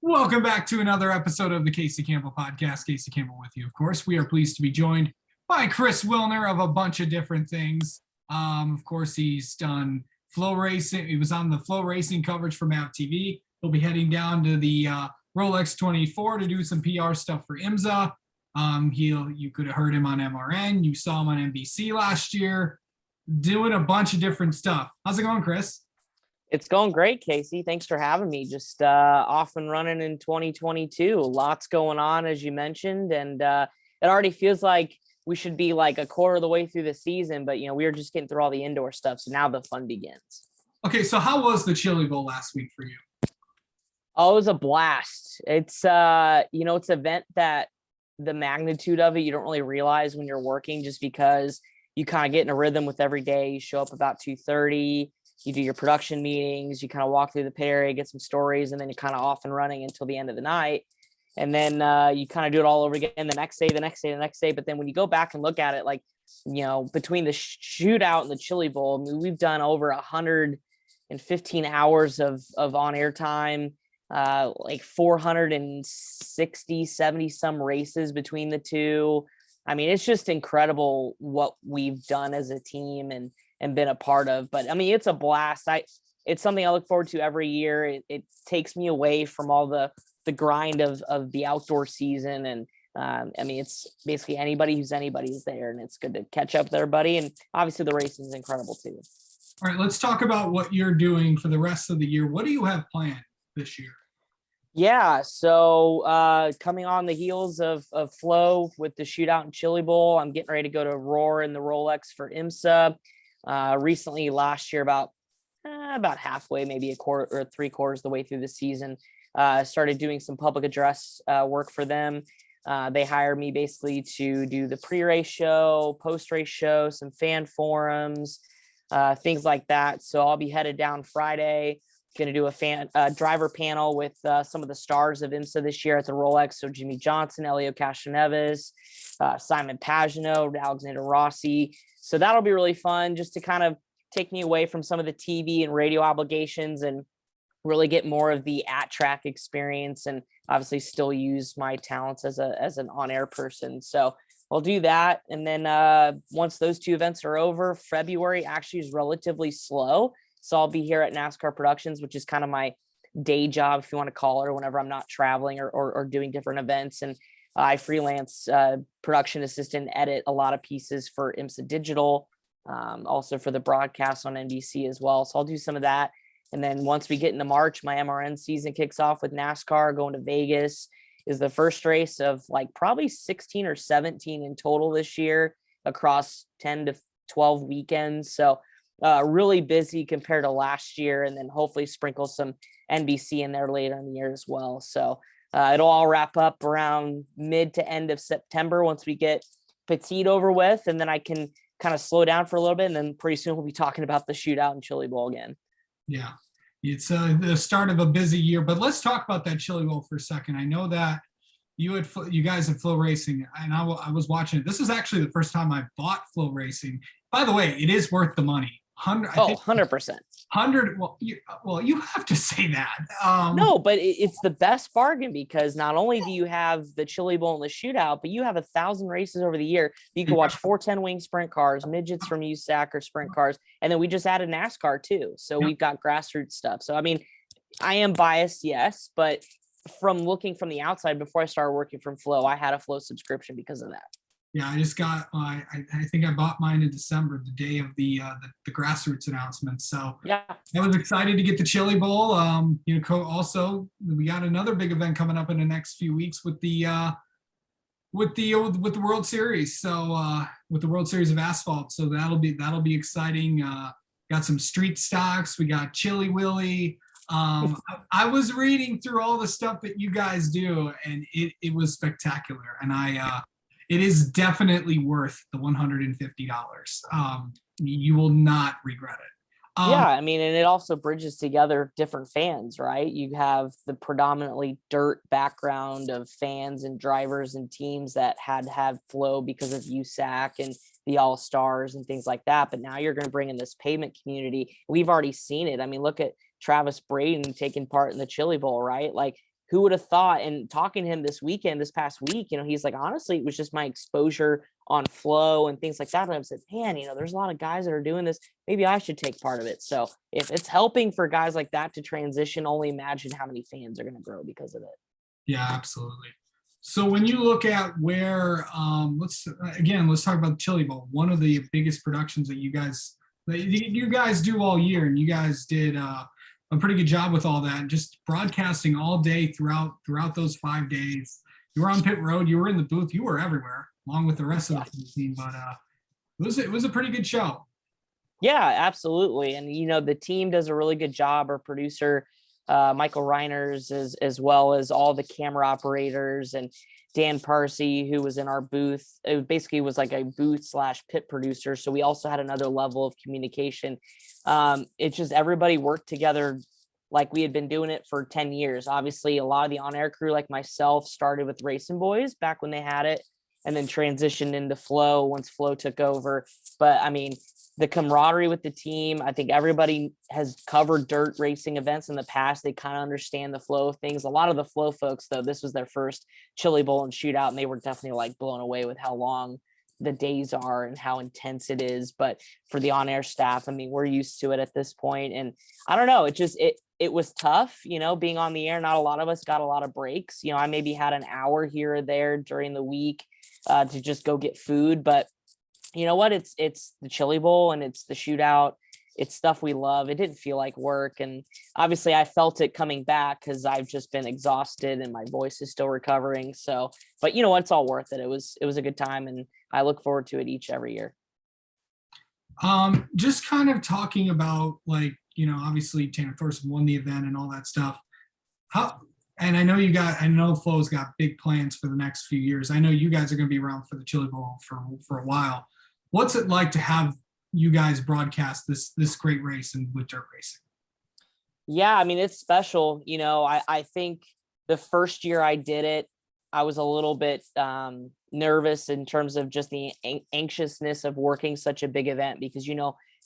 Welcome back to another episode of the Casey Campbell Podcast. Casey Campbell with you, of course. We are pleased to be joined by Chris Wilner of a bunch of different things. Of course, he's done flow racing. He was on the flow racing coverage for MAV TV. He'll be heading down to the Rolex 24 to do some PR stuff for IMSA. You could have heard him on MRN. You saw him on NBC last year, doing a bunch of different stuff. How's it going, Chris? It's going great, Casey. Thanks for having me. Just off and running in 2022. Lots going on, as you mentioned, and it already feels like we should be like a quarter of the way through the season. But we were just getting through all the indoor stuff, so now the fun begins. Okay, so how was the Chili Bowl last week for you? Oh, it was a blast. It's it's an event that the magnitude of it you don't really realize when you're working, just because you kind of get in a rhythm with every day. You show up about 2:30. You do your production meetings, you kind of walk through the pit area, get some stories, and then you're kind of off and running until the end of the night. And then you kind of do it all over again the next day, the next day, the next day. But then when you go back and look at it, like, between the shootout and the Chili Bowl, I mean, we've done over 115 hours of on-air time, like 460, 70 some races between the two. I mean, it's just incredible what we've done as a team and been a part of. But I mean, it's a blast. It's something I look forward to every year. It takes me away from all the grind of the outdoor season. And I mean, it's basically anybody who's anybody's there, and it's good to catch up with everybody. And obviously the racing is incredible too. All right, let's talk about what you're doing for the rest of the year. What do you have planned this year? Yeah, so coming on the heels of Flow with the shootout and Chili Bowl, I'm getting ready to go to Roar in the Rolex for IMSA. Recently, last year, about halfway, maybe a quarter or 3/4 of the way through the season, started doing some public address work for them. They hired me basically to do the pre-race show, post-race show, some fan forums, things like that. So I'll be headed down Friday. Going to do a driver panel with some of the stars of IMSA this year at the Rolex. So Jimmy Johnson, Elio Castroneves, Simon Pagenaud, Alexander Rossi. So that'll be really fun, just to kind of take me away from some of the TV and radio obligations and really get more of the at-track experience, and obviously still use my talents as an on-air person. So I'll do that. And then once those two events are over, February actually is relatively slow. So I'll be here at NASCAR Productions, which is kind of my day job, if you want to call it, or whenever I'm not traveling or doing different events. And I freelance production assistant, edit a lot of pieces for IMSA Digital, also for the broadcast on NBC as well. So I'll do some of that. And then once we get into March, my MRN season kicks off with NASCAR. Going to Vegas is the first race of like probably 16 or 17 in total this year across 10 to 12 weekends. So really busy compared to last year, and then hopefully sprinkle some NBC in there later in the year as well. So it'll all wrap up around mid to end of September once we get Petite over with, and then I can kind of slow down for a little bit, and then pretty soon we'll be talking about the shootout and Chili Bowl again. Yeah, it's the start of a busy year, but let's talk about that Chili Bowl for a second. I know that you guys at Flow Racing, and I was watching it. This is actually the first time I bought Flow Racing. By the way, it is worth the money. 100%. 100. Well, you have to say that. No, but it's the best bargain, because not only do you have the Chili Bowl and the shootout, but you have 1,000 races over the year. You can watch 410 wing sprint cars, midgets from USAC or sprint cars. And then we just added NASCAR too. So we've got grassroots stuff. So, I mean, I am biased, yes, but from looking from the outside, before I started working from Flow, I had a Flow subscription because of that. Yeah, I just got I think I bought mine in December, the day of the grassroots announcement. So yeah, I was excited to get the Chili Bowl. Also we got another big event coming up in the next few weeks with the World Series. So with the World Series of Asphalt. So that'll be exciting. Got some street stocks. We got Chili Willy. I was reading through all the stuff that you guys do, and it was spectacular. And it is definitely worth the $150. You will not regret it. Yeah, I mean, and it also bridges together different fans, right? You have the predominantly dirt background of fans and drivers and teams that had to have Flow because of USAC and the All-Stars and things like that. But now you're going to bring in this pavement community. We've already seen it. I mean, look at Travis Braden taking part in the Chili Bowl, right? Like, who would have thought? And talking to him this past week, he's like, honestly, it was just my exposure on flow and things like that. And I said, man, there's a lot of guys that are doing this. Maybe I should take part of it. So if it's helping for guys like that to transition, only imagine how many fans are going to grow because of it. Yeah, absolutely. So when you look at where, let's talk about the Chili Bowl, one of the biggest productions that you guys do all year, and you guys did a pretty good job with all that, and just broadcasting all day throughout those 5 days. You were on pit road, you were in the booth, you were everywhere, along with the rest of the team. But it was a pretty good show. Yeah, absolutely. And the team does a really good job. Our producer, Michael Reiners, as well as all the camera operators, and Dan Parsi, who was in our booth. It basically was like a booth / pit producer. So we also had another level of communication. It's just everybody worked together like we had been doing it for 10 years. Obviously, a lot of the on-air crew, like myself, started with Racing Boys back when they had it, and then transitioned into Flow once Flow took over. But I mean, the camaraderie with the team, I think everybody has covered dirt racing events in the past. They kind of understand the flow of things. A lot of the Flow folks, though, this was their first Chili Bowl and shootout, and they were definitely like blown away with how long the days are and how intense it is. But for the on-air staff, I mean, we're used to it at this point. And I don't know, it was tough, being on the air. Not a lot of us got a lot of breaks. I maybe had an hour here or there during the week to just go get food, but you know what? It's the Chili Bowl and it's the shootout. It's stuff we love. It didn't feel like work. And obviously I felt it coming back because I've just been exhausted and my voice is still recovering. So, but you know what? It's all worth it. It was a good time, and I look forward to it every year. Just kind of talking about, like, obviously Tanner Thorson won the event and all that stuff. And I know Flow's got big plans for the next few years. I know you guys are going to be around for the Chili Bowl for a while. What's it like to have you guys broadcast this great race and with dirt racing? Yeah, I mean, it's special. I think the first year I did it, I was a little bit nervous in terms of just the anxiousness of working such a big event, because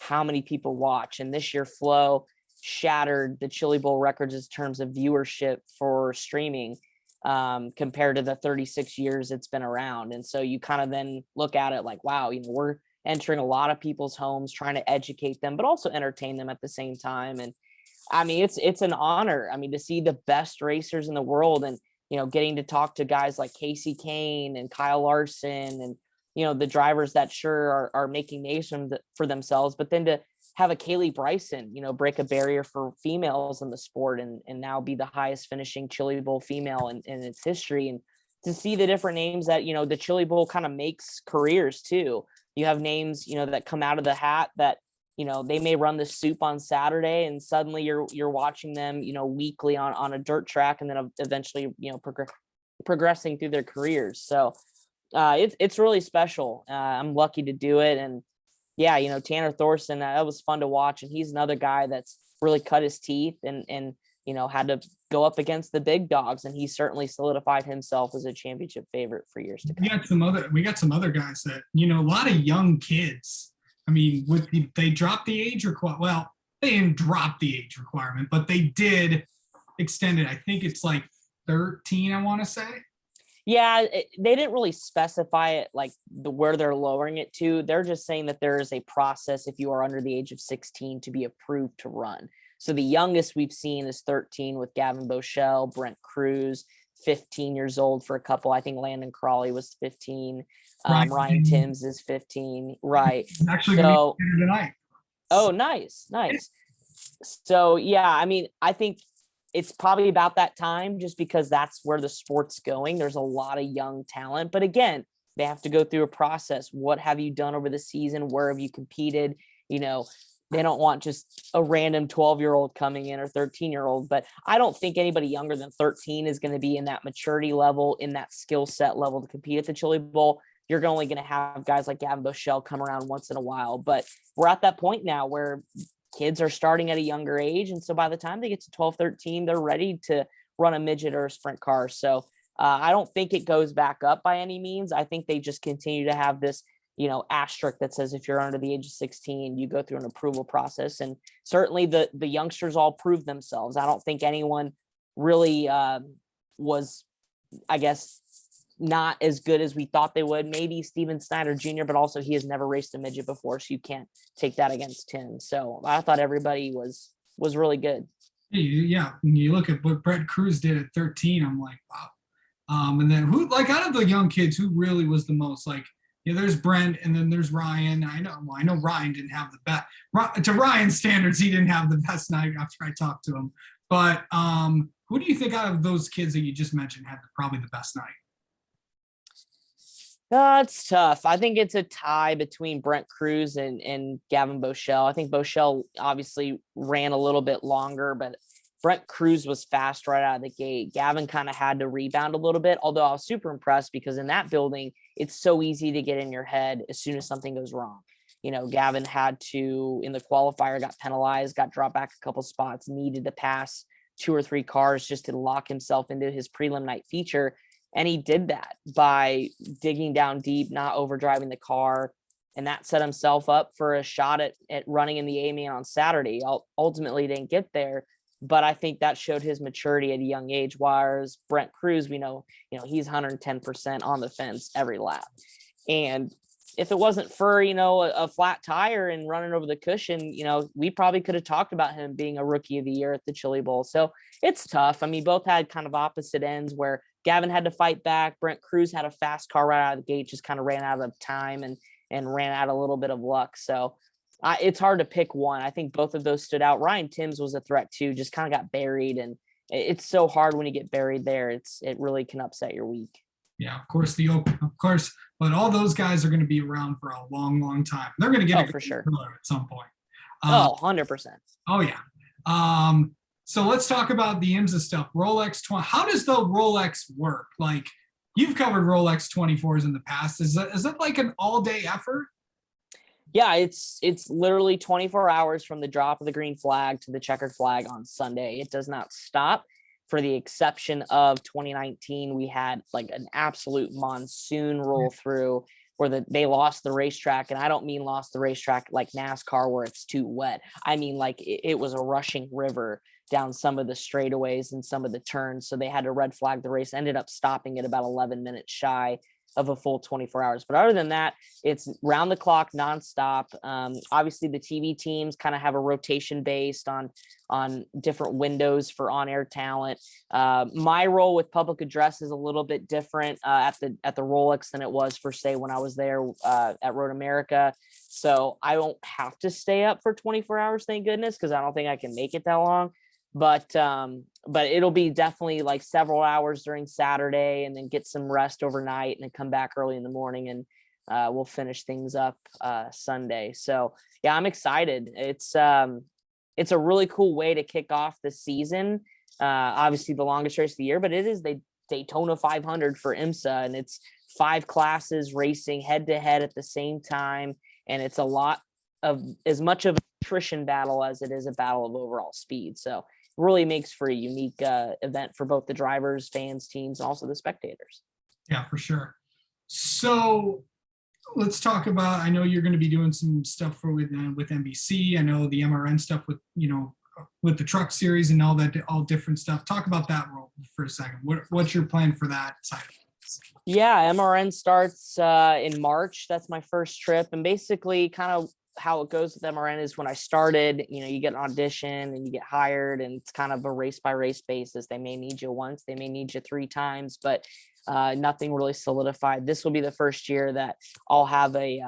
how many people watch. And this year Flow shattered the Chili Bowl records in terms of viewership for streaming compared to the 36 years it's been around. And so you kind of then look at it like, wow, we're entering a lot of people's homes, trying to educate them, but also entertain them at the same time. And I mean, it's an honor. I mean, to see the best racers in the world, and getting to talk to guys like Casey Kane and Kyle Larson, and the drivers that sure are making names for themselves, but then to have a Kaylee Bryson, break a barrier for females in the sport, and now be the highest finishing Chili Bowl female in its history. And to see the different names that, the Chili Bowl kind of makes careers too. You have names, that come out of the hat that, they may run the soup on Saturday, and suddenly you're watching them, weekly on a dirt track, and then eventually, progressing through their careers. So it's really special. I'm lucky to do it. And yeah, Tanner Thorson, that was fun to watch. And he's another guy that's really cut his teeth and had to go up against the big dogs. And he certainly solidified himself as a championship favorite for years to come. We got some other guys that, a lot of young kids. I mean, they dropped the age requirement. Well, they didn't drop the age requirement, but they did extend it. I think it's like 13, I want to say. Yeah, they didn't really specify it like where they're lowering it to. They're just saying that there is a process if you are under the age of 16 to be approved to run. So the youngest we've seen is 13 with Gavin Bochelle, Brent Cruz, 15 years old for a couple. I think Landon Crawley was 15. Ryan Timms is 15. Right. Actually, so tonight. Oh, nice. So yeah, I mean, I think it's probably about that time, just because that's where the sport's going. There's a lot of young talent, but again, they have to go through a process. What have you done over the season? Where have you competed? They don't want just a random 12-year-old coming in or 13-year-old, but I don't think anybody younger than 13 is going to be in that maturity level, in that skill set level to compete at the Chili Bowl. You're only going to have guys like Gavin Bochelle come around once in a while, but we're at that point now where kids are starting at a younger age. And so by the time they get to 12, 13, they're ready to run a midget or a sprint car. So I don't think it goes back up by any means. I think they just continue to have this, asterisk that says if you're under the age of 16, you go through an approval process. And certainly the youngsters all prove themselves. I don't think anyone really was, I guess, not as good as we thought they would. Maybe Steven Snyder Jr., but also he has never raced a midget before, so you can't take that against him. So I thought everybody was really good. Yeah, when you look at what Brett Cruz did at 13, I'm like, wow. And then who, like, out of the young kids, who really was the most, like, there's Brent and then there's Ryan. I know Ryan didn't have the best, to Ryan's standards, he didn't have the best night after I talked to him. But who do you think out of those kids that you just mentioned had probably the best night? It's tough. I think it's a tie between Brent Cruz and Gavin Bochelle. I think Bochelle obviously ran a little bit longer, but Brent Cruz was fast right out of the gate. Gavin kind of had to rebound a little bit, although I was super impressed because in that building, it's so easy to get in your head as soon as something goes wrong. Gavin had to, in the qualifier, got penalized, got dropped back a couple spots, needed to pass 2 or 3 cars just to lock himself into his prelim night feature. And he did that by digging down deep, not overdriving the car. And that set himself up for a shot at running in the A-main on Saturday. Ultimately didn't get there, but I think that showed his maturity at a young age. Whereas Brent Cruz, we know, he's 110% on the fence every lap. And if it wasn't for, a flat tire and running over the cushion, we probably could have talked about him being a rookie of the year at the Chili Bowl. So it's tough. I mean, both had kind of opposite ends where Gavin had to fight back. Brent Cruz had a fast car right out of the gate, just kind of ran out of time and ran out a little bit of luck. So it's hard to pick one. I think both of those stood out. Ryan Timms was a threat too, just kind of got buried. And it's so hard when you get buried there. It really can upset your week. Yeah, of course. But all those guys are going to be around for a long, long time. They're going to get for sure at some point. 100%. Oh, yeah. So let's talk about the IMSA stuff. Rolex 20. How does the Rolex work? Like, you've covered Rolex 24s in the past. Is it like an all-day effort? Yeah, it's literally 24 hours from the drop of the green flag to the checkered flag on Sunday. It does not stop. For the exception of 2019, we had like an absolute monsoon roll through where they lost the racetrack. And I don't mean lost the racetrack like NASCAR where it's too wet. I mean, like it was a rushing river down some of the straightaways and some of the turns. So they had to red flag the race, ended up stopping at about 11 minutes shy of a full 24 hours. But other than that, it's round the clock, nonstop. Obviously the TV teams kind of have a rotation based on different windows for on-air talent. My role with public address is a little bit different at the Rolex than it was for, say, when I was there at Road America. So I won't have to stay up for 24 hours, thank goodness, because I don't think I can make it that long. But it'll be definitely like several hours during Saturday and then get some rest overnight and then come back early in the morning and we'll finish things up Sunday. So yeah, I'm excited. It's a really cool way to kick off the season. Obviously the longest race of the year, but it is the Daytona 500 for IMSA, and it's 5 classes racing head to head at the same time. And it's a lot of as much of an attrition battle as it is a battle of overall speed. So really makes for a unique event for both the drivers, fans, teams, and also the spectators. Yeah, for sure. So let's talk about, I know you're going to be doing some stuff with NBC. I know the MRN stuff with the truck series and all different stuff. Talk about that role for a second. What's your plan for that side? Yeah, MRN starts in March. That's my first trip. And basically kind of how it goes with MRN is when I started, you get an audition and you get hired, and it's kind of a race by race basis. They may need you once, they may need you 3 times, but nothing really solidified. This will be the first year that I'll have a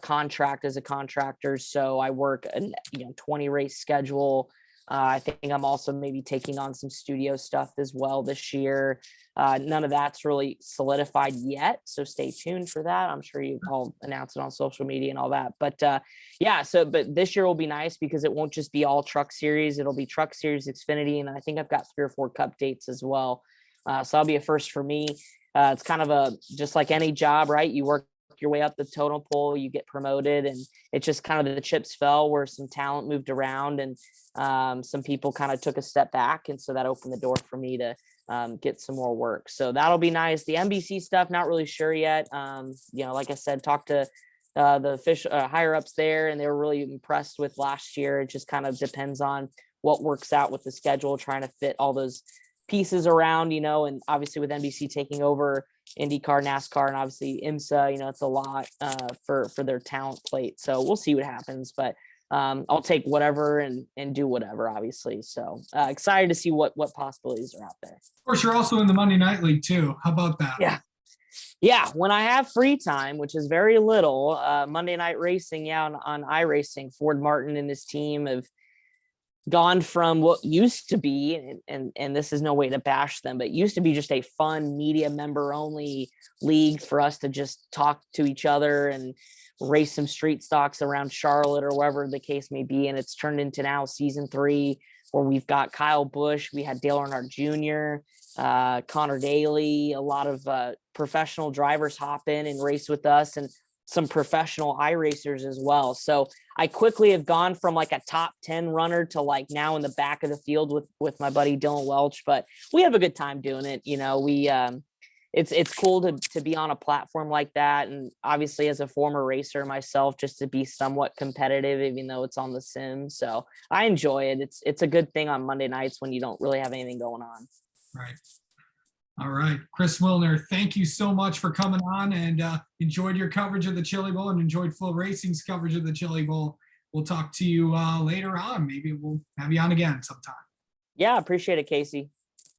contract as a contractor. So I work a 20 race schedule. I think I'm also maybe taking on some studio stuff as well this year. None of that's really solidified yet, so stay tuned for that. I'm sure I'll announce it on social media and all that. But but this year will be nice because it won't just be all truck series. It'll be truck series, Xfinity, and I think I've got 3 or 4 cup dates as well. So that'll be a first for me. It's kind of just like any job, right? You work your way up the totem pole, you get promoted, and it's just kind of the chips fell where some talent moved around and some people kind of took a step back. And so that opened the door for me to get some more work. So that'll be nice. The NBC stuff, not really sure yet. Like I said, talked to the official higher ups there, and they were really impressed with last year. It just kind of depends on what works out with the schedule, trying to fit all those pieces around, and obviously with NBC taking over IndyCar, NASCAR, and obviously IMSA, it's a lot for their talent plate. So we'll see what happens, but I'll take whatever and do whatever, obviously. So excited to see what possibilities are out there. Of course, you're also in the Monday Night League too. How about that? Yeah. When I have free time, which is very little, Monday Night Racing, on iRacing, Ford Martin and his team have gone from what used to be, and this is no way to bash them, but used to be just a fun media member only league for us to just talk to each other and race some street stocks around Charlotte or wherever the case may be. And it's turned into now season 3, where we've got Kyle Busch, we had Dale Earnhardt Jr., Connor Daly, a lot of professional drivers hop in and race with us, and some professional iRacers as well. So I quickly have gone from like a top 10 runner to like now in the back of the field with my buddy Dylan Welch, but we have a good time doing it. It's cool to be on a platform like that. And obviously as a former racer myself, just to be somewhat competitive, even though it's on the sim. So I enjoy it. It's a good thing on Monday nights when you don't really have anything going on. Right. All right, Chris Wilner, thank you so much for coming on, and enjoyed your coverage of the Chili Bowl and enjoyed Flow Racing's coverage of the Chili Bowl. We'll talk to you later on. Maybe we'll have you on again sometime. Yeah, appreciate it, Casey.